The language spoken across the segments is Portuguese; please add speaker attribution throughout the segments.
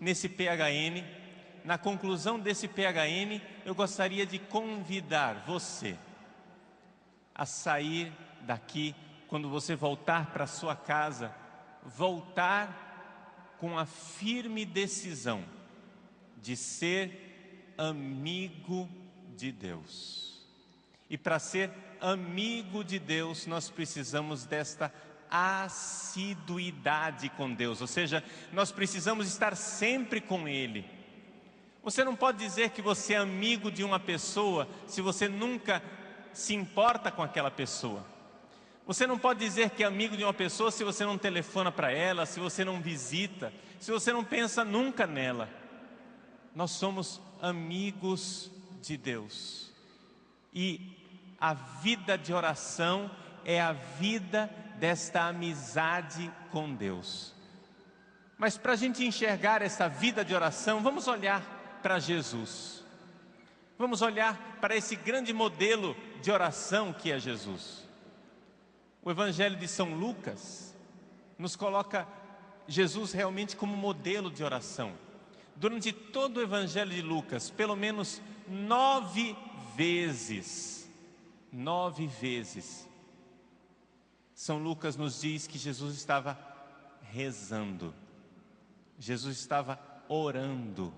Speaker 1: nesse PHN, na conclusão desse PHN, eu gostaria de convidar você a sair daqui, quando você voltar para sua casa, voltar com a firme decisão de ser amigo de Deus. E para ser amigo de Deus, nós precisamos desta assiduidade com Deus, ou seja, nós precisamos estar sempre com Ele. Você não pode dizer que você é amigo de uma pessoa se você nunca se importa com aquela pessoa. Você não pode dizer que é amigo de uma pessoa se você não telefona para ela, se você não visita, se você não pensa nunca nela. Nós somos amigos de Deus. E a vida de oração é a vida desta amizade com Deus. Mas para a gente enxergar essa vida de oração, vamos olhar para Jesus. Vamos olhar para esse grande modelo de oração que é Jesus. O Evangelho de São Lucas nos coloca Jesus realmente como modelo de oração. Durante todo o Evangelho de Lucas, pelo menos 9 vezes, São Lucas nos diz que Jesus estava rezando, Jesus estava orando.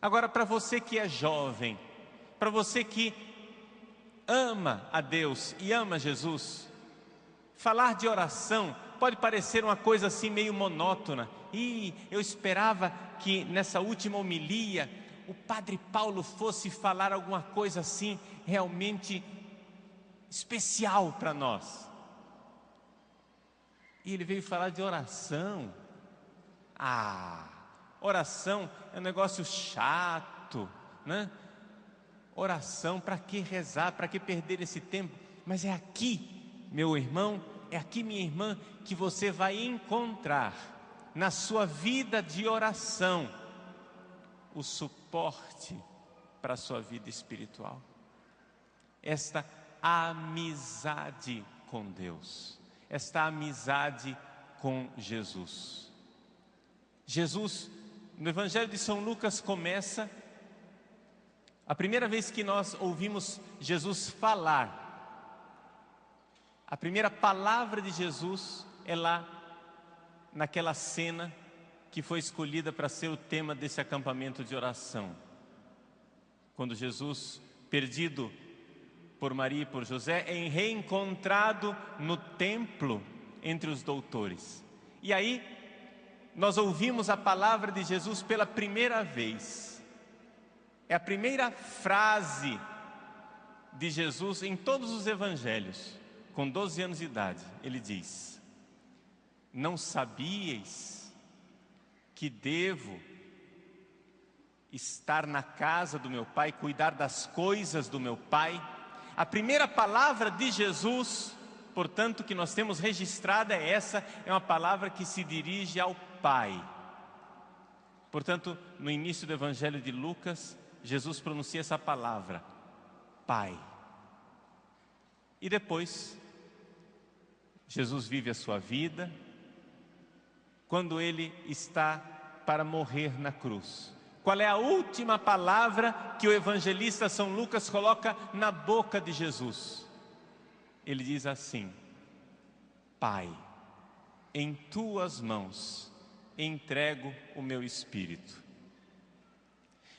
Speaker 1: Agora, para você que é jovem, para você que ama a Deus e ama Jesus, falar de oração pode parecer uma coisa assim meio monótona. E eu esperava que nessa última homilia o Padre Paulo fosse falar alguma coisa assim realmente especial para nós. E ele veio falar de oração. Oração é um negócio chato, né? Oração, para que rezar, para que perder esse tempo? Mas é aqui, meu irmão, é aqui, minha irmã, que você vai encontrar na sua vida de oração o suporte para a sua vida espiritual. Esta amizade com Deus, esta amizade com Jesus. Jesus, no Evangelho de São Lucas, começa, a primeira vez que nós ouvimos Jesus falar, a primeira palavra de Jesus é lá naquela cena que foi escolhida para ser o tema desse acampamento de oração. Quando Jesus, perdido por Maria e por José, é reencontrado no templo entre os doutores. E aí nós ouvimos a palavra de Jesus pela primeira vez. É a primeira frase de Jesus em todos os evangelhos. Com 12 anos de idade, ele diz: não sabíeis que devo estar na casa do meu Pai, cuidar das coisas do meu Pai? A primeira palavra de Jesus, portanto, que nós temos registrada é essa, é uma palavra que se dirige ao Pai. Portanto, no início do Evangelho de Lucas, Jesus pronuncia essa palavra, Pai. E depois, Jesus vive a sua vida. Quando ele está para morrer na cruz, qual é a última palavra que o evangelista São Lucas coloca na boca de Jesus? Ele diz assim: Pai, em tuas mãos entrego o meu espírito.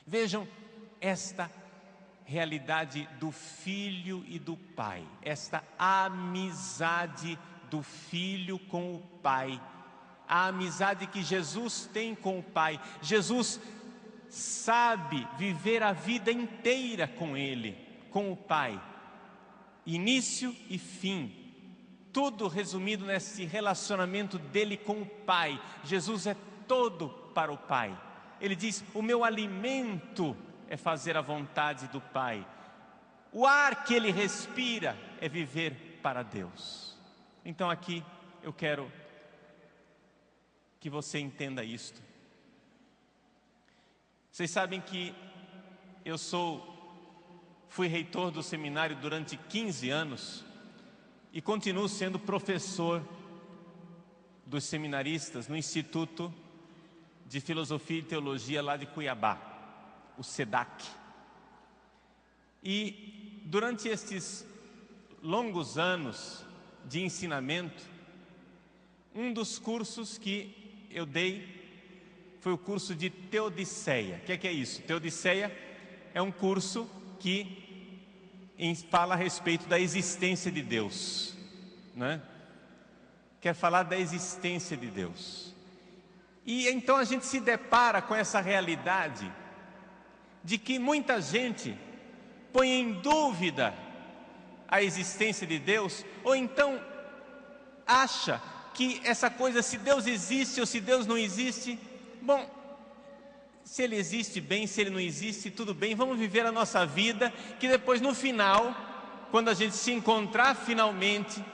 Speaker 1: Vejam esta realidade do Filho e do Pai, esta amizade do Filho com o Pai, a amizade que Jesus tem com o Pai. Jesus sabe viver a vida inteira com Ele, com o Pai, início e fim, tudo resumido nesse relacionamento dele com o Pai. Jesus é todo para o Pai. Ele diz: o meu alimento é fazer a vontade do Pai. O ar que ele respira é viver para Deus. Então aqui eu quero que você entenda isto. Vocês sabem que eu fui reitor do seminário durante 15 anos e continuo sendo professor dos seminaristas no Instituto de Filosofia e Teologia lá de Cuiabá, o SEDAC. E durante estes longos anos de ensinamento, um dos cursos que eu dei foi o curso de Teodiceia. O que é isso? Teodiceia é um curso que fala a respeito da existência de Deus, né? Quer falar da existência de Deus. E então a gente se depara com essa realidade de que muita gente põe em dúvida a existência de Deus, ou então acha que essa coisa, se Deus existe ou se Deus não existe, bom, se Ele existe bem, se Ele não existe, tudo bem, vamos viver a nossa vida, que depois no final, quando a gente se encontrar finalmente,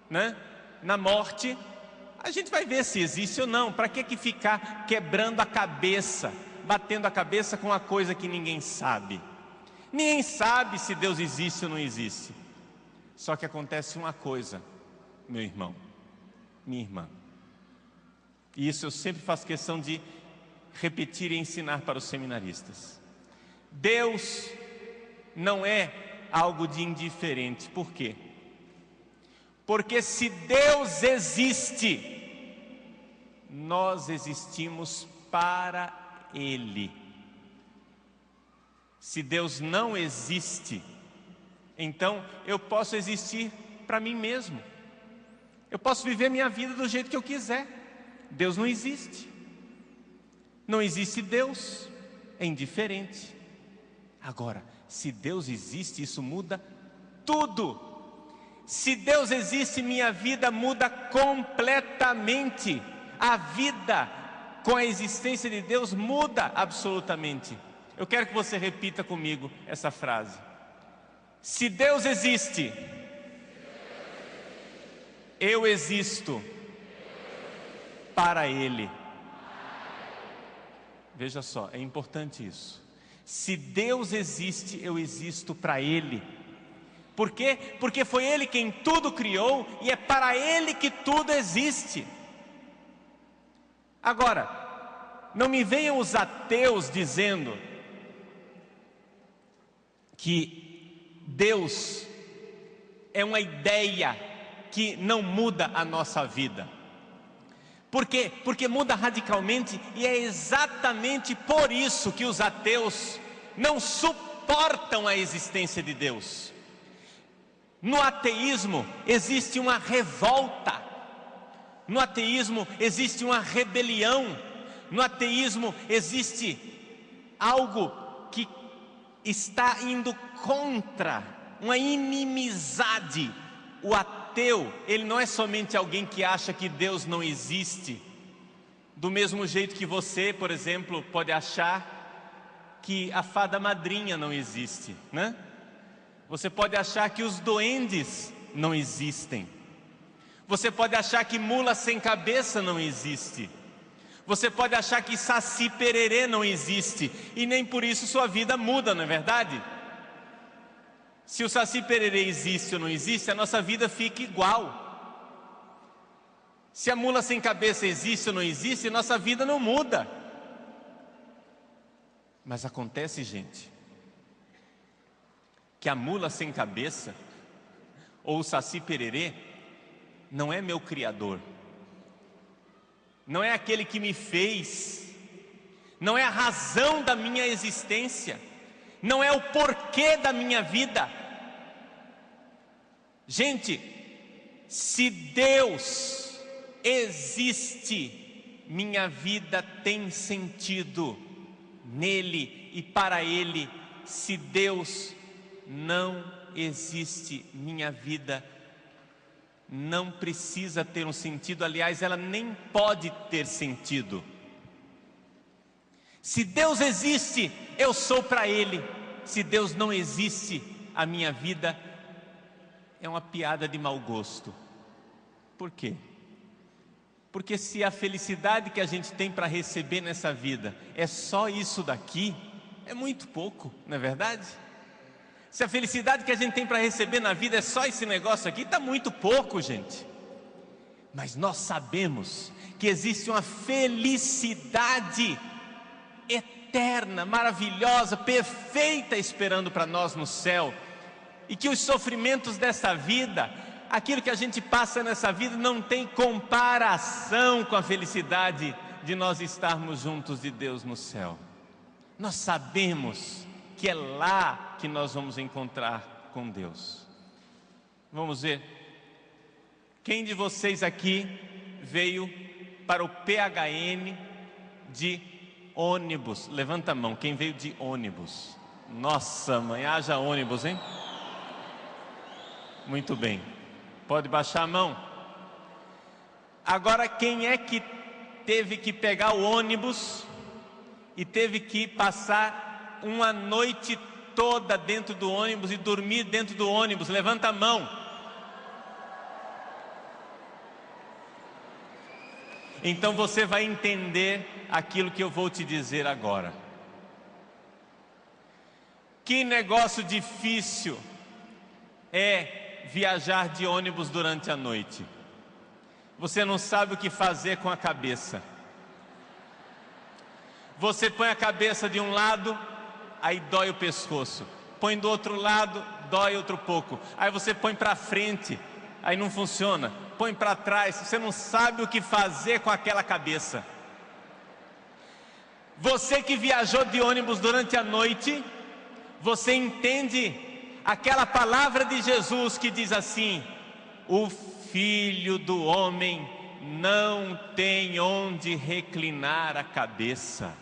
Speaker 1: né, na morte, a gente vai ver se existe ou não. Para que ficar quebrando a cabeça, batendo a cabeça com uma coisa que ninguém sabe? Ninguém sabe se Deus existe ou não existe. Só que acontece uma coisa, meu irmão, minha irmã, e isso eu sempre faço questão de repetir e ensinar para os seminaristas. Deus não é algo de indiferente. Por quê? Porque se Deus existe, nós existimos para Ele. Se Deus não existe, então eu posso existir para mim mesmo. Eu posso viver minha vida do jeito que eu quiser. Deus não existe. Não existe Deus, é indiferente. Agora, se Deus existe, isso muda tudo. Se Deus existe, minha vida muda completamente. A vida com a existência de Deus muda absolutamente. Eu quero que você repita comigo essa frase. Se Deus existe, eu existo para Ele. Veja só, é importante isso. Se Deus existe, eu existo para Ele. Por quê? Porque foi Ele quem tudo criou e é para Ele que tudo existe. Agora, não me venham os ateus dizendo que Deus é uma ideia que não muda a nossa vida. Por quê? Porque muda radicalmente, e é exatamente por isso que os ateus não suportam a existência de Deus. No ateísmo existe uma revolta, no ateísmo existe uma rebelião, no ateísmo existe algo que está indo contra, uma inimizade. O ateu, ele não é somente alguém que acha que Deus não existe, do mesmo jeito que você, por exemplo, pode achar que a fada madrinha não existe, né? Você pode achar que os duendes não existem. Você pode achar que mula sem cabeça não existe. Você pode achar que Saci Pererê não existe, e nem por isso sua vida muda, não é verdade? Se o Saci Pererê existe ou não existe, a nossa vida fica igual. Se a mula sem cabeça existe ou não existe, a nossa vida não muda. Mas acontece, gente, que a mula sem cabeça ou o Saci Pererê não é meu Criador, não é aquele que me fez, não é a razão da minha existência, não é o porquê da minha vida. Gente, se Deus existe, minha vida tem sentido nele e para Ele. Se Deus não existe, minha vida não precisa ter um sentido, aliás, ela nem pode ter sentido. Se Deus existe, eu sou para Ele. Se Deus não existe, a minha vida é uma piada de mau gosto. Por quê? Porque se a felicidade que a gente tem para receber nessa vida é só isso daqui, é muito pouco, não é verdade? Se a felicidade que a gente tem para receber na vida é só esse negócio aqui, está muito pouco, gente. Mas nós sabemos que existe uma felicidade eterna, maravilhosa, perfeita esperando para nós no céu. E que os sofrimentos dessa vida, aquilo que a gente passa nessa vida, não tem comparação com a felicidade de nós estarmos juntos de Deus no céu. Nós sabemos que é lá que nós vamos encontrar com Deus. Vamos ver. Quem de vocês aqui veio para o PHN de ônibus? Levanta a mão, quem veio de ônibus? Nossa mãe, haja ônibus, hein? Muito bem, pode baixar a mão. Agora, quem é que teve que pegar o ônibus e teve que passar uma noite toda dentro do ônibus e dormir dentro do ônibus? Levanta a mão. Então você vai entender aquilo que eu vou te dizer agora. Que negócio difícil é viajar de ônibus durante a noite. Você não sabe o que fazer com a cabeça. Você põe a cabeça de um lado, aí dói o pescoço. Põe do outro lado, dói outro pouco. Aí você põe para frente, aí não funciona. Põe para trás, você não sabe o que fazer com aquela cabeça. Você que viajou de ônibus durante a noite, você entende aquela palavra de Jesus que diz assim: o Filho do Homem não tem onde reclinar a cabeça.